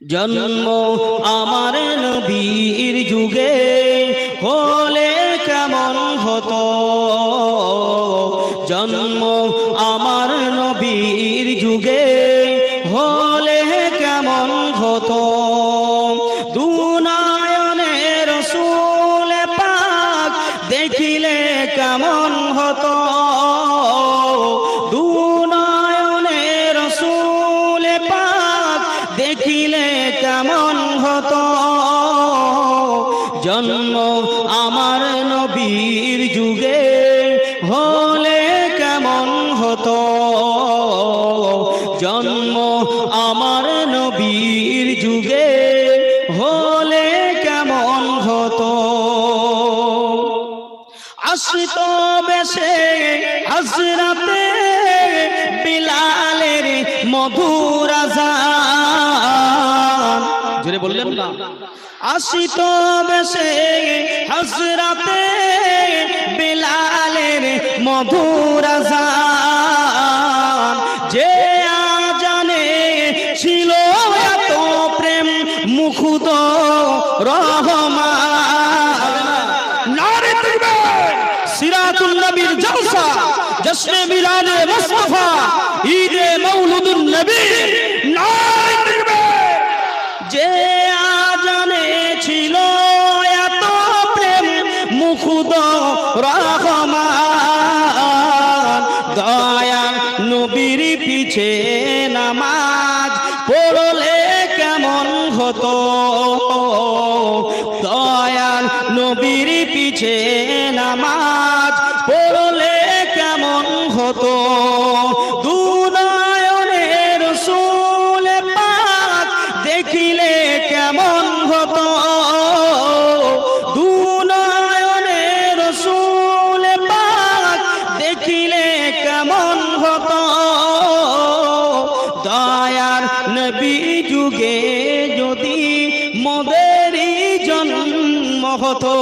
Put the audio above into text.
জন্ম আমার নবীর যুগে হলে কেমন হতো, জন্ম আমার নবীর যুগে হলে কেমন হতো। দুনয়নে রাসূল পাক দেখিলে কেমন হতো, দুনয়নে রাসূল পাক দেখিলে কেমন হতো। জন্ম আমার নবীর যুগে হলে কেমন হতো, জন্ম আমার নবীর যুগে হলে কেমন হতো। আসত বেশে হযরতে বিলালের মধুর আযান, জোরে বললেন না। আসিত বেশে হযরতে বিলালের মধুর আযান, যে আজানে ছিল এত প্রেম মুখুদ রহমান। নারে তাকবীর, সিরাতুল নবীর জলসা, জশ্নে মিলাদে মুস্তাফা, ঈদে মওলুদুন নবী। নারে তাকবীর, যে আজানে ছিল এত প্রেম মুখুদ রহমান, দয়া নবীর পিছে নামাজ পড়লে কেমন হতো, দয়াল নবীর পিছে নামাজ পড়লে কেমন হতো। দুনয়নে রাসূল পাক দেখিলে কেমন হতো, দুনয়নে রাসূল পাক দেখিলে কেমন হতো। দয়ার নবী যুগে যদি মোদেরই জন্ম হতো।